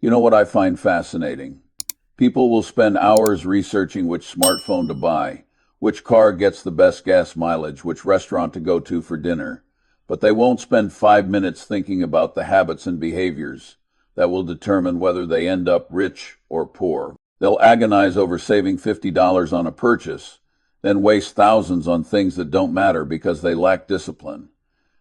You know what I find fascinating? People will spend hours researching which smartphone to buy, which car gets the best gas mileage, which restaurant to go to for dinner, but they won't spend 5 minutes thinking about the habits and behaviors that will determine whether they end up rich or poor. They'll agonize over saving $50 on a purchase, then waste thousands on things that don't matter because they lack discipline.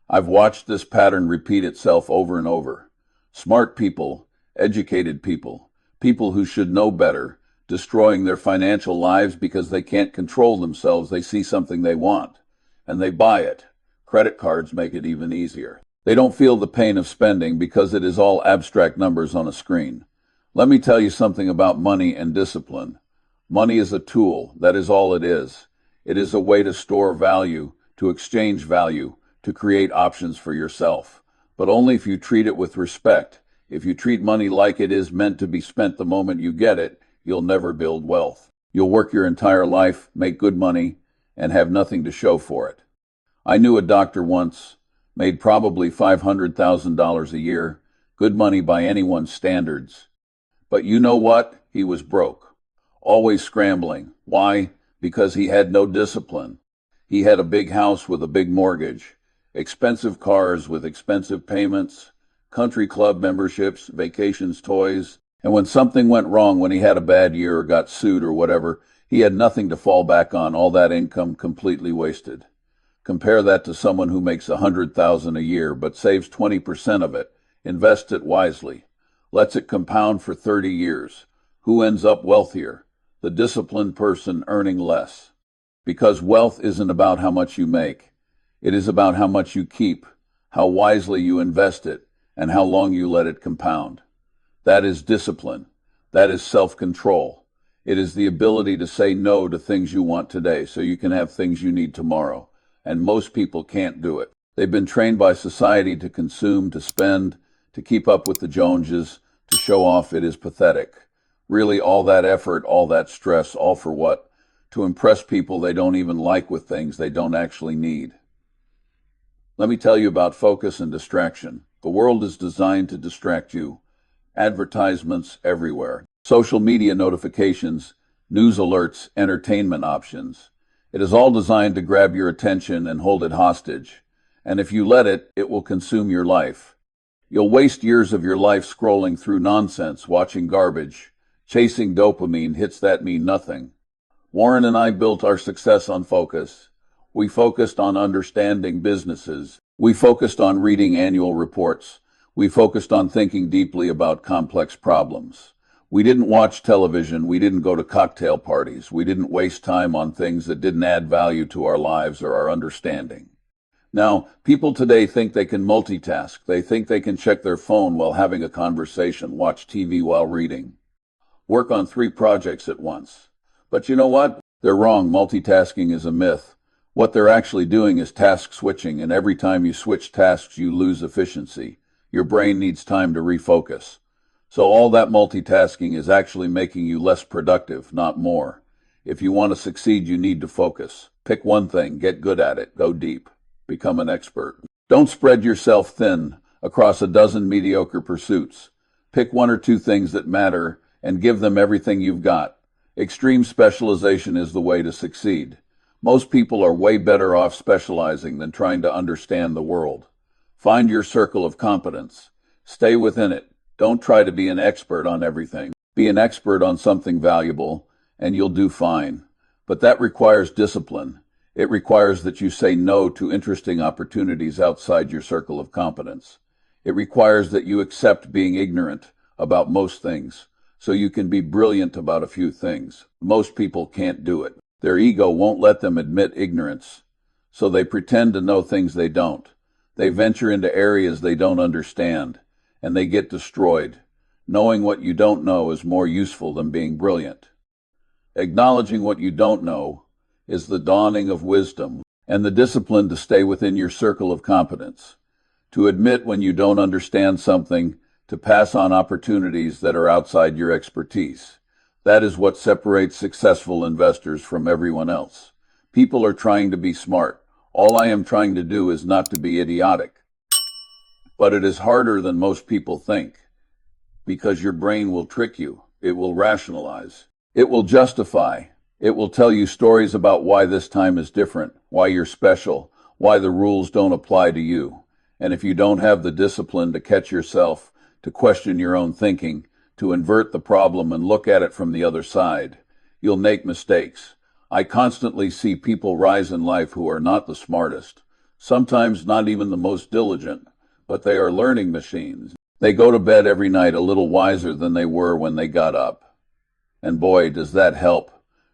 I've watched this pattern repeat itself over and over. Smart people, educated people, people who should know better, destroying their financial lives because they can't control themselves. They see something they want, and they buy it. Credit cards make it even easier. They don't feel the pain of spending because it is all abstract numbers on a screen. Let me tell you something about money and discipline. Money is a tool. That is all it is. It is a way to store value, to exchange value, to create options for yourself. But only if you treat it with respect. If you treat money like it is meant to be spent the moment you get it, you'll never build wealth. You'll work your entire life, make good money, and have nothing to show for it. I knew a doctor once, made probably $500,000 a year, good money by anyone's standards. But you know what? He was broke, always scrambling. Why? Because he had no discipline. He had a big house with a big mortgage, expensive cars with expensive payments, country club memberships, vacations, toys, and when something went wrong, when he had a bad year or got sued or whatever, he had nothing to fall back on, all that income completely wasted. Compare that to someone who makes $100,000 a year but saves 20% of it, invests it wisely, lets it compound for 30 years. Who ends up wealthier? The disciplined person earning less. Because wealth isn't about how much you make. It is about how much you keep, how wisely you invest it, and how long you let it compound. That is discipline. That is self-control. It is the ability to say no to things you want today so you can have things you need tomorrow. And most people can't do it. They've been trained by society to consume, to spend, to keep up with the Joneses, to show off. It is pathetic. Really, all that effort, all that stress, all for what? To impress people they don't even like with things they don't actually need. Let me tell you about focus and distraction. The world is designed to distract you. Advertisements everywhere. Social media notifications, news alerts, entertainment options. It is all designed to grab your attention and hold it hostage. And if you let it, it will consume your life. You'll waste years of your life scrolling through nonsense, watching garbage, chasing dopamine, hits that mean nothing. Warren and I built our success on focus. We focused on understanding businesses. We focused on reading annual reports. We focused on thinking deeply about complex problems. We didn't watch television. We didn't go to cocktail parties. We didn't waste time on things that didn't add value to our lives or our understanding. Now, people today think they can multitask. They think they can check their phone while having a conversation, watch TV while reading, work on 3 projects at once. But you know what? They're wrong. Multitasking is a myth. What they're actually doing is task switching, and every time you switch tasks, you lose efficiency. Your brain needs time to refocus. So all that multitasking is actually making you less productive, not more. If you want to succeed, you need to focus. Pick one thing, get good at it, go deep, become an expert. Don't spread yourself thin across a dozen mediocre pursuits. Pick 1 or 2 things that matter and give them everything you've got. Extreme specialization is the way to succeed. Most people are way better off specializing than trying to understand the world. Find your circle of competence. Stay within it. Don't try to be an expert on everything. Be an expert on something valuable, and you'll do fine. But that requires discipline. It requires that you say no to interesting opportunities outside your circle of competence. It requires that you accept being ignorant about most things, so you can be brilliant about a few things. Most people can't do it. Their ego won't let them admit ignorance, so they pretend to know things they don't. They venture into areas they don't understand, and they get destroyed. Knowing what you don't know is more useful than being brilliant. Acknowledging what you don't know is the dawning of wisdom and the discipline to stay within your circle of competence, to admit when you don't understand something, to pass on opportunities that are outside your expertise. That is what separates successful investors from everyone else. People are trying to be smart. All I am trying to do is not to be idiotic. But it is harder than most people think. because your brain will trick you. It will rationalize. It will justify. It will tell you stories about why this time is different, why you're special, why the rules don't apply to you. And if you don't have the discipline to catch yourself, to question your own thinking, to invert the problem and look at it from the other side, you'll make mistakes. I constantly see people rise in life who are not the smartest, sometimes not even the most diligent, but they are learning machines. They go to bed every night a little wiser than they were when they got up. And boy, does that help,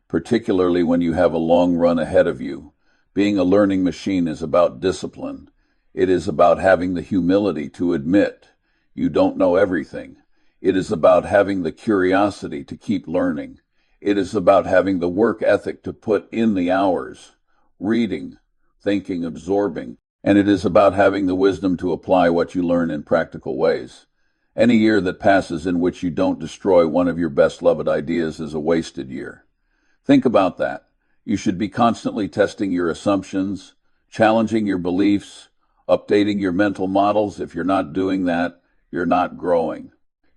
particularly when you have a long run ahead of you. Being a learning machine is about discipline. It is about having the humility to admit you don't know everything. It is about having the curiosity to keep learning. It is about having the work ethic to put in the hours, reading, thinking, absorbing. And it is about having the wisdom to apply what you learn in practical ways. Any year that passes in which you don't destroy one of your best-loved ideas is a wasted year. Think about that. You should be constantly testing your assumptions, challenging your beliefs, updating your mental models. If you're not doing that, you're not growing.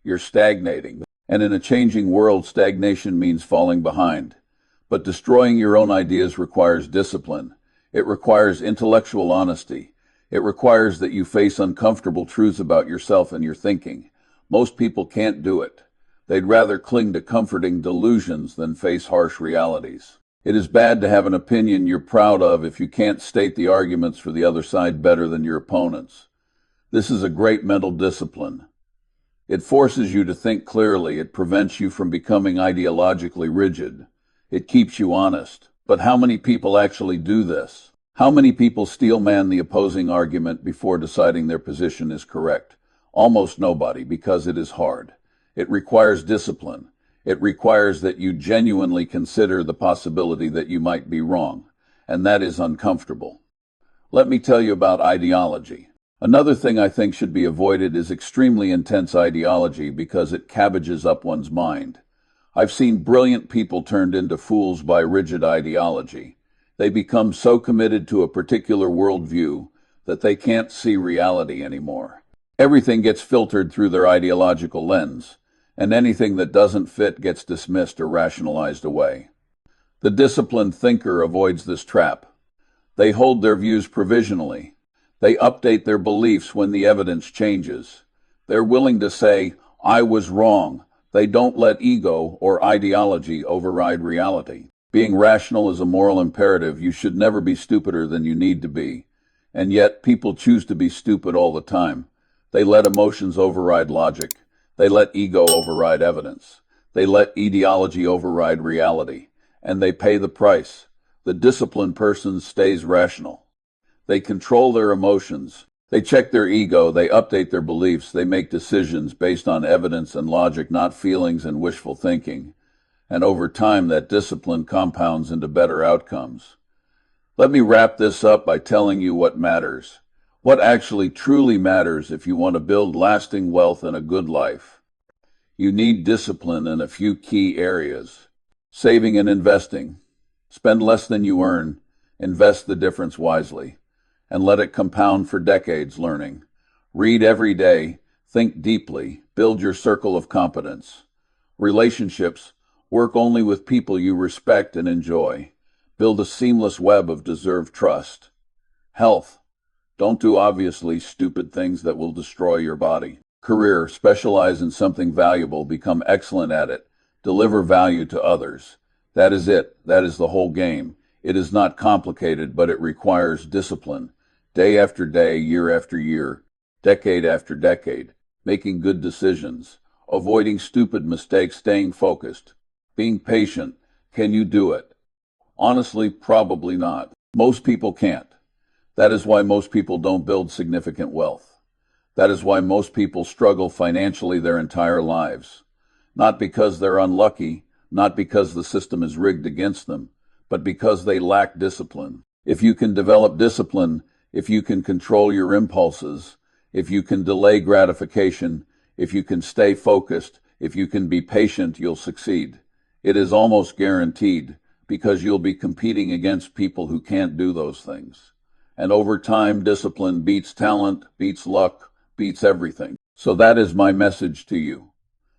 You're stagnating. And in a changing world, stagnation means falling behind. But destroying your own ideas requires discipline. It requires intellectual honesty. It requires that you face uncomfortable truths about yourself and your thinking. Most people can't do it. They'd rather cling to comforting delusions than face harsh realities. It is bad to have an opinion you're proud of if you can't state the arguments for the other side better than your opponents. This is a great mental discipline. It forces you to think clearly. It prevents you from becoming ideologically rigid. It keeps you honest. But how many people actually do this? How many people steel-man the opposing argument before deciding their position is correct? Almost nobody, because it is hard. It requires discipline. It requires that you genuinely consider the possibility that you might be wrong, and that is uncomfortable. Let me tell you about ideology. Another thing I think should be avoided is extremely intense ideology because it cabbages up one's mind. I've seen brilliant people turned into fools by rigid ideology. They become so committed to a particular worldview that they can't see reality anymore. Everything gets filtered through their ideological lens, and anything that doesn't fit gets dismissed or rationalized away. The disciplined thinker avoids this trap. They hold their views provisionally. They update their beliefs when the evidence changes. They're willing to say, "I was wrong." They don't let ego or ideology override reality. Being rational is a moral imperative. You should never be stupider than you need to be. And yet, people choose to be stupid all the time. They let emotions override logic. They let ego override evidence. They let ideology override reality. And they pay the price. The disciplined person stays rational. They control their emotions. They check their ego, they update their beliefs, they make decisions based on evidence and logic, not feelings and wishful thinking. And over time, that discipline compounds into better outcomes. Let me wrap this up by telling you what matters. What actually truly matters if you want to build lasting wealth and a good life. You need discipline in a few key areas. Saving and investing. Spend less than you earn. Invest the difference wisely. And let it compound for decades learning. Read every day, think deeply, build your circle of competence. Relationships, work only with people you respect and enjoy. Build a seamless web of deserved trust. Health, don't do obviously stupid things that will destroy your body. Career, specialize in something valuable, become excellent at it, deliver value to others. That is it, that is the whole game. It is not complicated, but it requires discipline. Day after day, year after year, decade after decade, making good decisions, avoiding stupid mistakes, staying focused, being patient. Can you do it? Honestly, probably not. Most people can't. That is why most people don't build significant wealth. That is why most people struggle financially their entire lives. Not because they're unlucky, not because the system is rigged against them, but because they lack discipline. If you can develop discipline, if you can control your impulses, if you can delay gratification, if you can stay focused, if you can be patient, you'll succeed. It is almost guaranteed, because you'll be competing against people who can't do those things. And over time, discipline beats talent, beats luck, beats everything. So that is my message to you.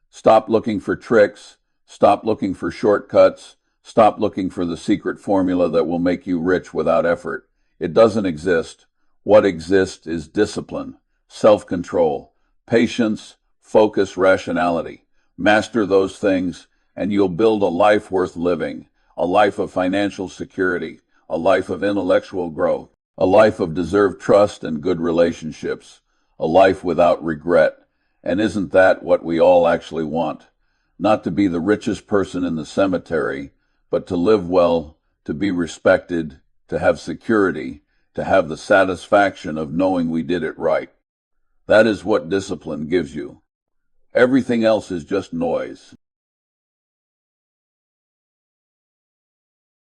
Stop looking for tricks. Stop looking for shortcuts. Stop looking for the secret formula that will make you rich without effort. It doesn't exist. What exists is discipline, self-control, patience, focus, rationality. Master those things, and you'll build a life worth living, a life of financial security, a life of intellectual growth, a life of deserved trust and good relationships, a life without regret. And isn't that what we all actually want? Not to be the richest person in the cemetery, but to live well, to be respected, to have security, to have the satisfaction of knowing we did it right. That is what discipline gives you. Everything else is just noise.